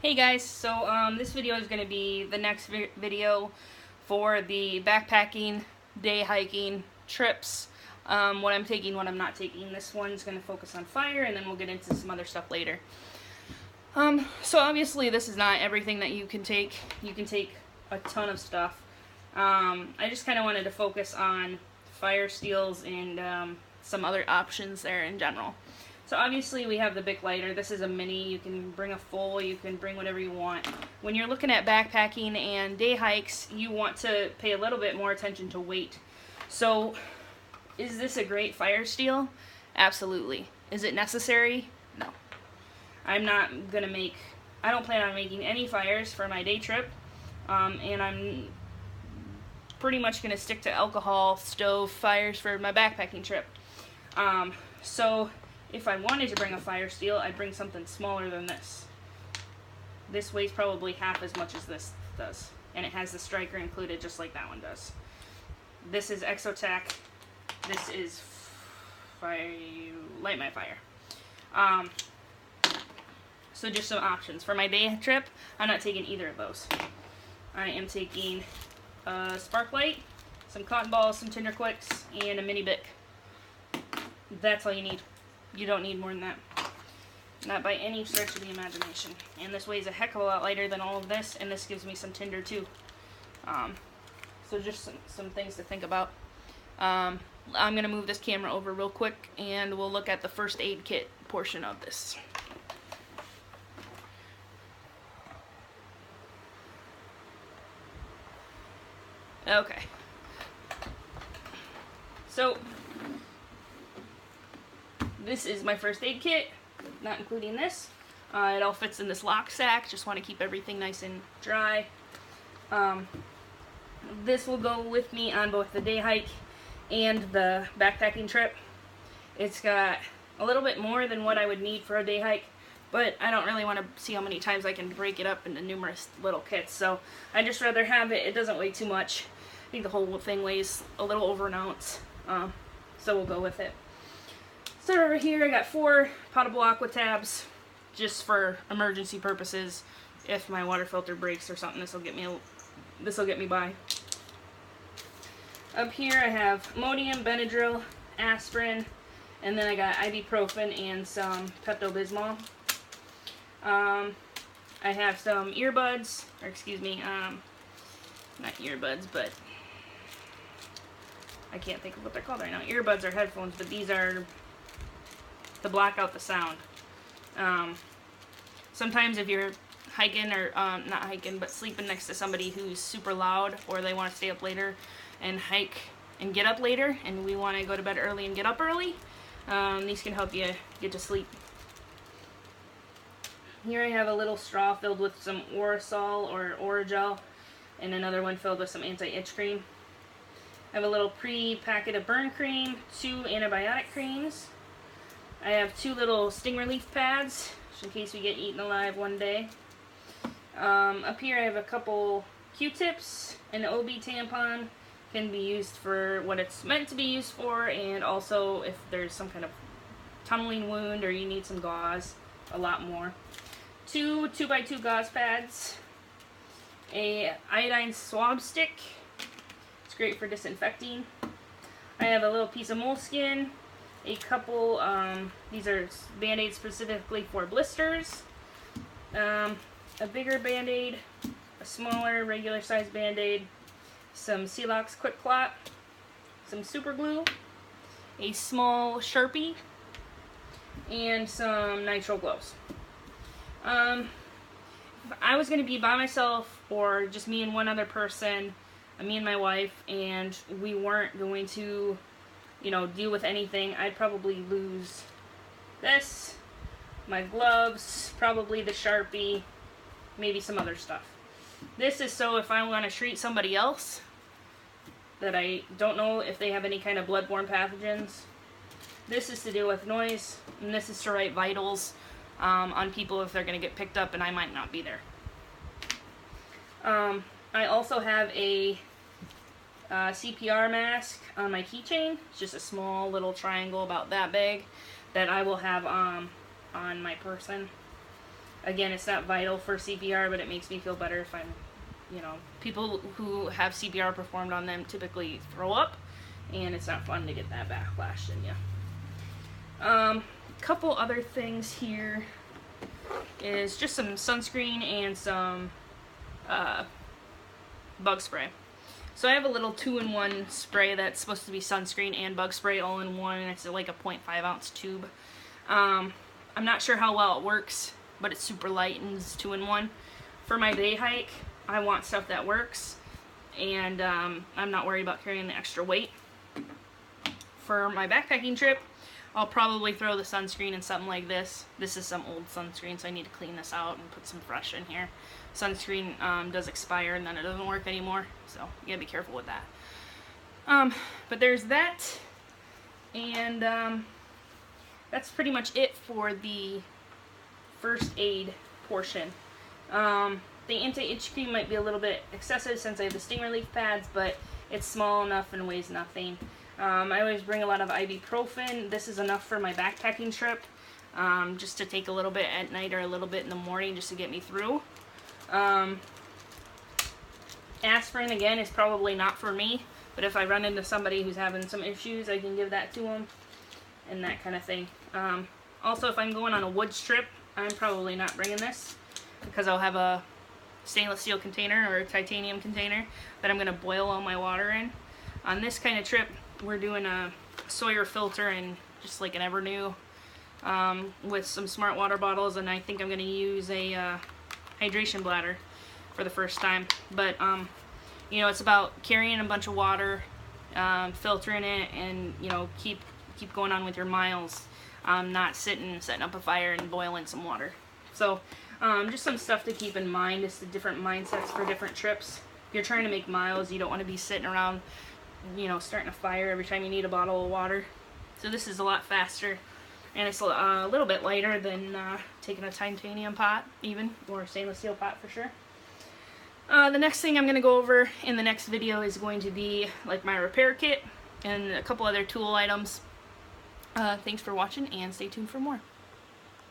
Hey guys, so this video is going to be the next video for the backpacking, day hiking trips, what I'm taking, what I'm not taking. This one's going to focus on fire, and then we'll get into some other stuff later. So obviously this is not everything that you can take. You can take a ton of stuff. I just kind of wanted to focus on fire steels and some other options there in general. So obviously we have the Bic lighter. This is a mini. You can bring a full, you can bring whatever you want. When you're looking at backpacking and day hikes, you want to pay a little bit more attention to weight. So is this a great fire steel? Absolutely. Is it necessary? No. I don't plan on making any fires for my day trip. And I'm pretty much going to stick to alcohol stove fires for my backpacking trip. So if I wanted to bring a fire steel, I'd bring something smaller than this. This weighs probably half as much as this does, and it has the striker included just like that one does. This is Exotec. This is Light My Fire. So just some options. For my day trip, I'm not taking either of those. I am taking a Sparklite, some cotton balls, some Tinder Quicks, and a mini Bic. That's all you need. You don't need more than that. Not by any stretch of the imagination. And this weighs a heck of a lot lighter than all of this, and this gives me some tinder too. So just some things to think about. I'm going to move this camera over real quick, and we'll look at the first aid kit portion of this. Okay. So this is my first aid kit, not including this. It all fits in this lock sack. Just want to keep everything nice and dry. This will go with me on both the day hike and the backpacking trip. It's got a little bit more than what I would need for a day hike, but I don't really want to see how many times I can break it up into numerous little kits. So I'd just rather have it. It doesn't weigh too much. I think the whole thing weighs a little over an ounce. So we'll go with it. So over here I got 4 potable aqua tabs just for emergency purposes. If my water filter breaks or something, this will get me by. Up here I have Imodium, Benadryl, aspirin, and then I got ibuprofen and some Pepto-Bismol. I have some earbuds, or excuse me, not earbuds, but I can't think of what they're called right now. Earbuds are headphones, but these are to block out the sound. Sometimes if you're hiking or not hiking but sleeping next to somebody who's super loud, or they want to stay up later and hike and get up later, and we want to go to bed early and get up early, these can help you get to sleep. Here I have a little straw filled with some Orasol or Oragel, and another one filled with some anti-itch cream. I have a little pre-packet of burn cream, 2 antibiotic creams. I have 2 little sting relief pads, just in case we get eaten alive one day. Up here I have a couple Q-tips, an OB tampon, can be used for what it's meant to be used for, and also if there's some kind of tunneling wound or you need some gauze, a lot more. 2 2x2 gauze pads, a iodine swab stick, it's great for disinfecting. I have a little piece of moleskin, a couple, these are Band-Aids specifically for blisters, a bigger Band-Aid, a smaller regular size Band-Aid, some Celox Quick Clot, some super glue, a small Sharpie, and some nitrile gloves. If I was going to be by myself or just me and one other person, me and my wife, and we weren't going to, deal with anything, I'd probably lose this, my gloves, probably the Sharpie, maybe some other stuff. This is so if I want to treat somebody else that I don't know if they have any kind of bloodborne pathogens. This is to deal with noise, and this is to write vitals on people if they're going to get picked up and I might not be there. I also have a CPR mask on my keychain. It's just a small little triangle about that big that I will have on my person. Again, it's not vital for CPR, but it makes me feel better if I'm, you know, people who have CPR performed on them typically throw up, and it's not fun to get that backlash in you. Couple other things here is just some sunscreen and some bug spray. So I have a little 2-in-1 spray that's supposed to be sunscreen and bug spray all in one, and it's like a 0.5 ounce tube. I'm not sure how well it works, but it's super light and it's 2-in-1. For my day hike, I want stuff that works, and I'm not worried about carrying the extra weight. For my backpacking trip, I'll probably throw the sunscreen in something like this. This is some old sunscreen, so I need to clean this out and put some fresh in here. Sunscreen does expire and then it doesn't work anymore, so you gotta be careful with that. But there's that, and that's pretty much it for the first aid portion. The anti-itch cream might be a little bit excessive since I have the sting relief pads, but it's small enough and weighs nothing. I always bring a lot of ibuprofen. This is enough for my backpacking trip, just to take a little bit at night or a little bit in the morning just to get me through. Aspirin, again, is probably not for me, but if I run into somebody who's having some issues, I can give that to them, and that kind of thing. Also, if I'm going on a woods trip, I'm probably not bringing this, because I'll have a stainless steel container or a titanium container that I'm going to boil all my water in. On this kind of trip, we're doing a Sawyer filter and just like an Evernew, with some smart water bottles, and I think I'm going to use a hydration bladder for the first time. But you know, it's about carrying a bunch of water, filtering it, and you know, keep going on with your miles, not setting up a fire and boiling some water. So just some stuff to keep in mind. It's the different mindsets for different trips. If you're trying to make miles, you don't want to be sitting around, you know, starting a fire every time you need a bottle of water. So this is a lot faster, and it's a little bit lighter than taking a titanium pot even, or a stainless steel pot for sure. The next thing I'm going to go over in the next video is going to be like my repair kit and a couple other tool items. Thanks for watching, and stay tuned for more.